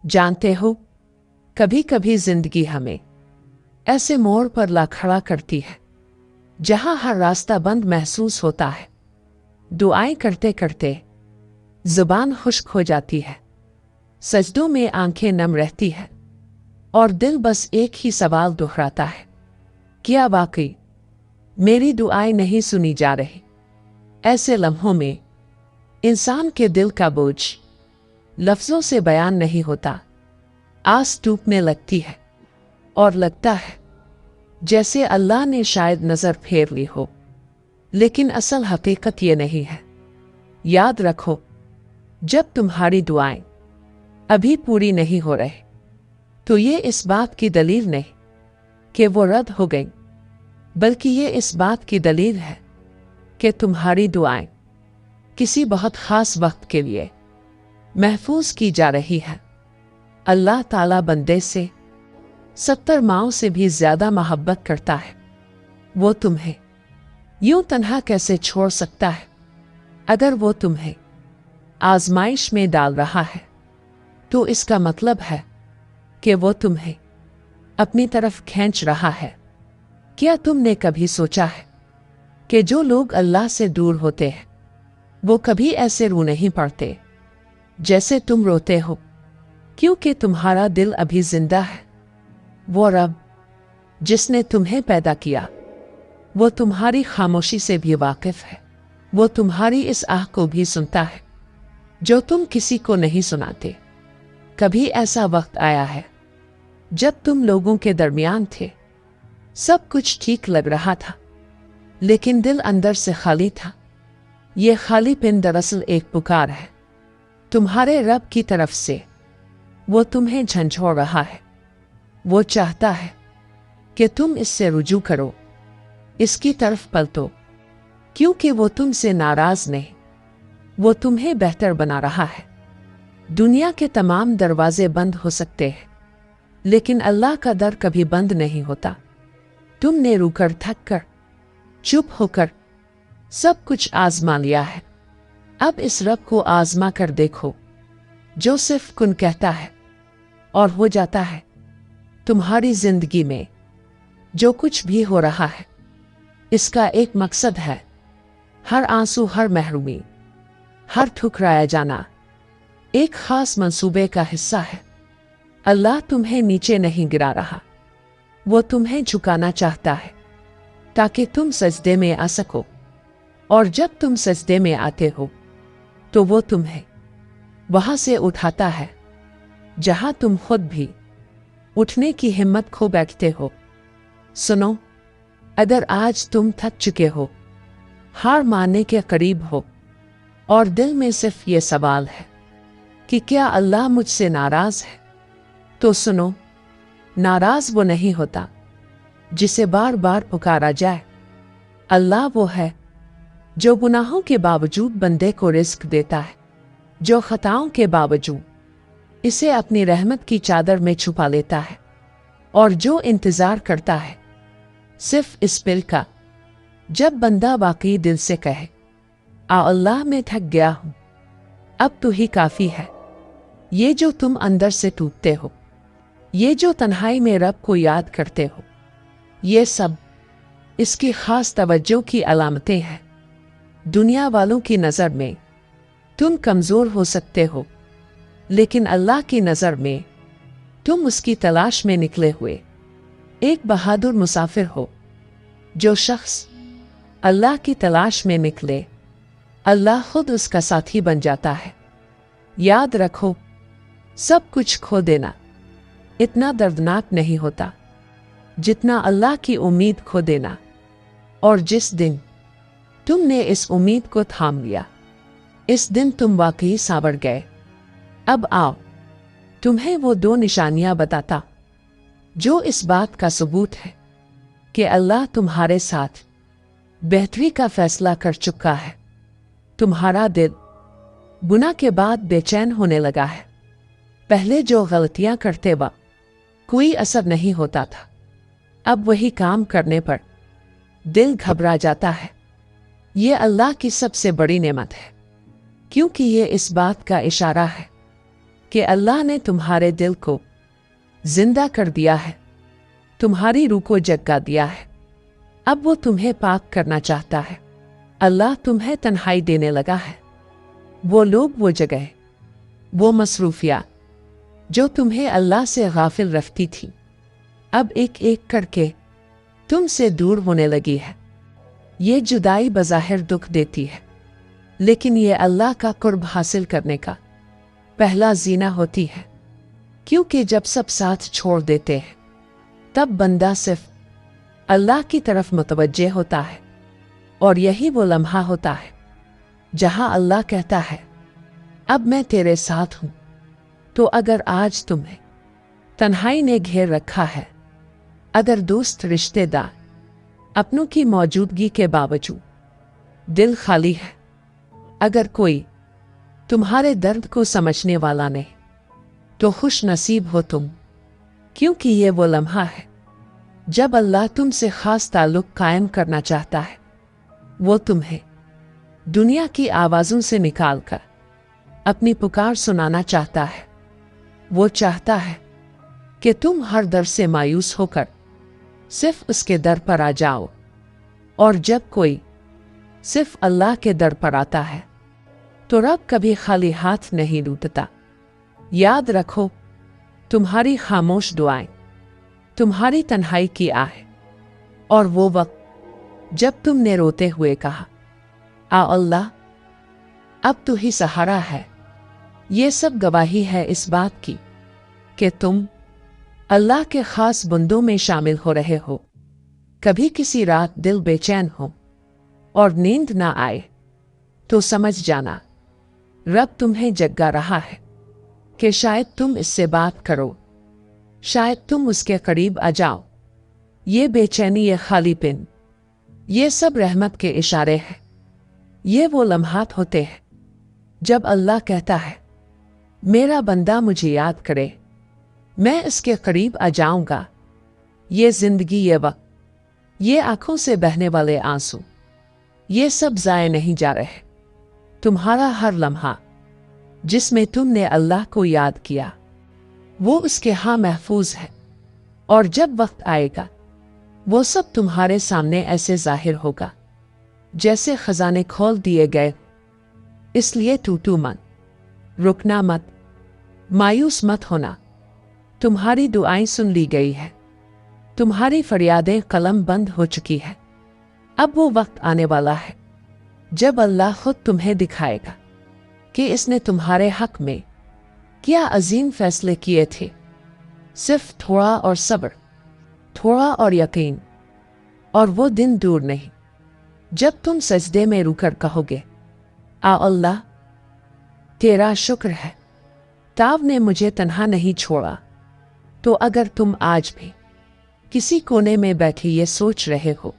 जानते हो, कभी कभी जिंदगी हमें ऐसे मोड़ पर ला खड़ा करती है जहां हर रास्ता बंद महसूस होता है। दुआएं करते करते जुबान खुश्क हो जाती है, सजदों में आंखें नम रहती है और दिल बस एक ही सवाल दोहराता है, क्या वाकई मेरी दुआएं नहीं सुनी जा रही? ऐसे लम्हों में इंसान के दिल का बोझ लफ्जों से बयान नहीं होता। आस टूटने लगती है और लगता है जैसे अल्लाह ने शायद नजर फेर ली हो, लेकिन असल हकीकत ये नहीं है। याद रखो, जब तुम्हारी दुआएं अभी पूरी नहीं हो रही तो ये इस बात की दलील नहीं कि वो रद्द हो गई, बल्कि ये इस बात की दलील है कि तुम्हारी दुआएं किसी बहुत खास वक्त के लिए महफूज की जा रही है। अल्लाह ताला बंदे से 70 माओं से भी ज्यादा मोहब्बत करता है। वो तुम्हें यूं तन्हा कैसे छोड़ सकता है? अगर वो तुम्हें आजमाइश में डाल रहा है तो इसका मतलब है कि वो तुम्हें अपनी तरफ खींच रहा है। क्या तुमने कभी सोचा है कि जो लोग अल्लाह से दूर होते हैं वो कभी ऐसे रो नहीं पड़ते जैसे तुम रोते हो, क्योंकि तुम्हारा दिल अभी जिंदा है। वो रब जिसने तुम्हें पैदा किया वो तुम्हारी खामोशी से भी वाकिफ है। वो तुम्हारी इस आह को भी सुनता है जो तुम किसी को नहीं सुनाते। कभी ऐसा वक्त आया है जब तुम लोगों के दरमियान थे, सब कुछ ठीक लग रहा था, लेकिन दिल अंदर से खाली था। ये खालीपन दरअसल एक पुकार है तुम्हारे रब की तरफ से। वो तुम्हें झंझोड़ रहा है। वो चाहता है कि तुम इससे रुजू करो, इसकी तरफ पलटो, क्योंकि वो तुमसे नाराज नहीं, वो तुम्हें बेहतर बना रहा है। दुनिया के तमाम दरवाजे बंद हो सकते हैं, लेकिन अल्लाह का दर कभी बंद नहीं होता। तुमने रुकर, थक कर, चुप होकर सब कुछ आजमा लिया है। अब इस रब को आजमा कर देखो जो सिर्फ कुन कहता है और हो जाता है। तुम्हारी जिंदगी में जो कुछ भी हो रहा है इसका एक मकसद है। हर आंसू, हर महरूमी, हर ठुकराया जाना एक खास मंसूबे का हिस्सा है। अल्लाह तुम्हें नीचे नहीं गिरा रहा, वो तुम्हें झुकाना चाहता है ताकि तुम सजदे में आ सको। और जब तुम सजदे में आते हो तो वो तुम्हें वहां से उठाता है जहां तुम खुद भी उठने की हिम्मत खो बैठते हो। सुनो, अगर आज तुम थक चुके हो, हार मानने के करीब हो और दिल में सिर्फ ये सवाल है कि क्या अल्लाह मुझसे नाराज है, तो सुनो, नाराज वो नहीं होता जिसे बार बार पुकारा जाए। अल्लाह वो है जो गुनाहों के बावजूद बंदे को रिस्क देता है, जो खताओं के बावजूद इसे अपनी रहमत की चादर में छुपा लेता है, और जो इंतजार करता है सिर्फ इस पल का जब बंदा वाकई दिल से कहे, आ अल्लाह मैं थक गया हूं, अब तू ही काफी है। ये जो तुम अंदर से टूटते हो, ये जो तन्हाई में रब को याद करते हो, ये सब इसकी खास तवज्जो की अलामतें हैं। दुनिया वालों की नज़र में तुम कमज़ोर हो सकते हो, लेकिन अल्लाह की नज़र में तुम उसकी तलाश में निकले हुए एक बहादुर मुसाफिर हो। जो शख्स अल्लाह की तलाश में निकले, अल्लाह खुद उसका साथी बन जाता है। याद रखो, सब कुछ खो देना इतना दर्दनाक नहीं होता जितना अल्लाह की उम्मीद खो देना। और जिस दिन तुमने इस उम्मीद को थाम लिया, इस दिन तुम वाकई सांवर गए। अब आओ, तुम्हें वो 2 निशानियां बताता जो इस बात का सबूत है कि अल्लाह तुम्हारे साथ बेहतरी का फैसला कर चुका है। तुम्हारा दिल गुनाह के बाद बेचैन होने लगा है। पहले जो गलतियां करते वक्त कोई असर नहीं होता था, अब वही काम करने पर दिल घबरा जाता है। ये अल्लाह की सबसे बड़ी नेमत है, क्योंकि ये इस बात का इशारा है कि अल्लाह ने तुम्हारे दिल को जिंदा कर दिया है, तुम्हारी रूह को जगा दिया है। अब वो तुम्हें पाक करना चाहता है। अल्लाह तुम्हें तन्हाई देने लगा है। वो लोग, वो जगह, वो मसरूफिया जो तुम्हें अल्लाह से गाफिल रखती थी, अब एक एक करके तुमसे दूर होने लगी है। ये जुदाई बज़ाहिर दुख देती है, लेकिन ये अल्लाह का कुर्ब हासिल करने का पहला जीना होती है, क्योंकि जब सब साथ छोड़ देते हैं तब बंदा सिर्फ अल्लाह की तरफ मुतवज्जे होता है, और यही वो लम्हा होता है जहां अल्लाह कहता है, अब मैं तेरे साथ हूं। तो अगर आज तुम्हें तन्हाई ने घेर रखा है, अगर दोस्त, रिश्तेदार, अपनों की मौजूदगी के बावजूद दिल खाली है, अगर कोई तुम्हारे दर्द को समझने वाला नहीं, तो खुश नसीब हो तुम, क्योंकि ये वो लम्हा है जब अल्लाह तुमसे खास ताल्लुक कायम करना चाहता है। वो तुम्हें दुनिया की आवाज़ों से निकालकर अपनी पुकार सुनाना चाहता है। वो चाहता है कि तुम हर दर से मायूस होकर सिर्फ उसके दर पर आ जाओ, और जब कोई सिर्फ अल्लाह के दर पर आता है तो रब कभी खाली हाथ नहीं लौटता। याद रखो, तुम्हारी खामोश दुआएं, तुम्हारी तन्हाई की आह, और वो वक्त जब तुमने रोते हुए कहा, आ अल्लाह, अब तू ही सहारा है, ये सब गवाही है इस बात की कि तुम अल्लाह के खास बंदों में शामिल हो रहे हो। कभी किसी रात दिल बेचैन हो और नींद ना आए तो समझ जाना रब तुम्हें जगा रहा है कि शायद तुम इससे बात करो, शायद तुम उसके करीब आ जाओ। ये बेचैनी, ये खालीपन, ये सब रहमत के इशारे हैं। ये वो लम्हात होते हैं जब अल्लाह कहता है, मेरा बंदा मुझे याद करे, मैं इसके करीब आ जाऊंगा। ये जिंदगी, ये वक्त, ये आंखों से बहने वाले आंसू, ये सब जाए नहीं जा रहे। तुम्हारा हर लम्हा जिसमें तुमने अल्लाह को याद किया, वो उसके यहाँ महफूज है, और जब वक्त आएगा वो सब तुम्हारे सामने ऐसे जाहिर होगा जैसे खजाने खोल दिए गए। इसलिए टूटू मत, रुकना मत, मायूस मत होना। तुम्हारी दुआएं सुन ली गई है, तुम्हारी फरियादें कलम बंद हो चुकी है। अब वो वक्त आने वाला है जब अल्लाह खुद तुम्हें दिखाएगा कि इसने तुम्हारे हक में क्या अजीम फैसले किए थे। सिर्फ थोड़ा और सब्र, थोड़ा और यकीन, और वो दिन दूर नहीं जब तुम सजदे में रुकर कहोगे, आ अल्लाह, तेरा शुक्र है ताव ने मुझे तन्हा नहीं छोड़ा। तो अगर तुम आज भी किसी कोने में बैठे ये सोच रहे हो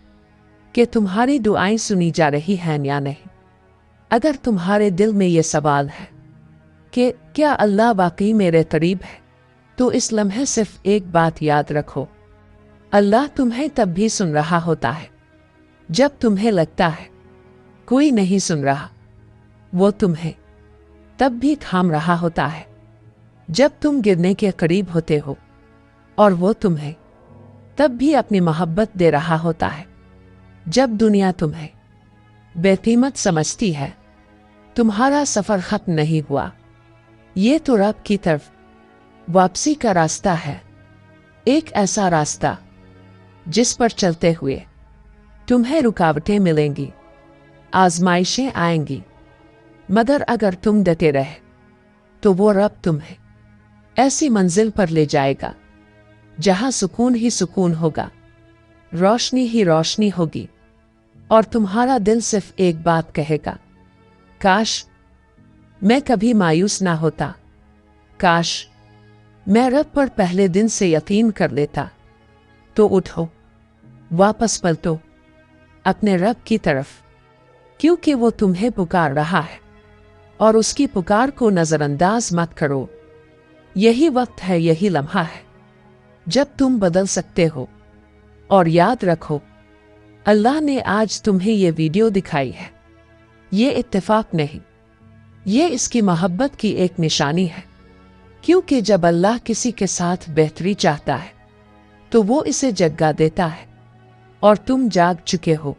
कि तुम्हारी दुआएं सुनी जा रही हैं या नहीं, अगर तुम्हारे दिल में ये सवाल है कि क्या अल्लाह वाकई मेरे करीब है, तो इस लम्हे सिर्फ एक बात याद रखो, अल्लाह तुम्हें तब भी सुन रहा होता है जब तुम्हें लगता है कोई नहीं सुन रहा। वो तुम्हें तब भी थाम रहा होता है जब तुम गिरने के करीब होते हो, और वो तुम्हें तब भी अपनी मोहब्बत दे रहा होता है जब दुनिया तुम्हें बेकीमत समझती है। तुम्हारा सफर खत्म नहीं हुआ, ये तो रब की तरफ वापसी का रास्ता है, एक ऐसा रास्ता जिस पर चलते हुए तुम्हें रुकावटें मिलेंगी, आजमाइशें आएंगी, मगर अगर तुम डटे रहे तो वो रब तुम्हें ऐसी मंजिल पर ले जाएगा जहां सुकून ही सुकून होगा, रोशनी ही रोशनी होगी, और तुम्हारा दिल सिर्फ एक बात कहेगा, काश मैं कभी मायूस ना होता, काश मैं रब पर पहले दिन से यकीन कर लेता। तो उठो, वापस पलटो अपने रब की तरफ, क्योंकि वो तुम्हें पुकार रहा है, और उसकी पुकार को नजरअंदाज मत करो। यही वक्त है, यही लम्हा है जब तुम बदल सकते हो। और याद रखो, अल्लाह ने आज तुम्हें ये वीडियो दिखाई है, ये इत्तेफाक नहीं, ये इसकी मोहब्बत की एक निशानी है। क्योंकि जब अल्लाह किसी के साथ बेहतरी चाहता है तो वो इसे जगा देता है और तुम जाग चुके हो।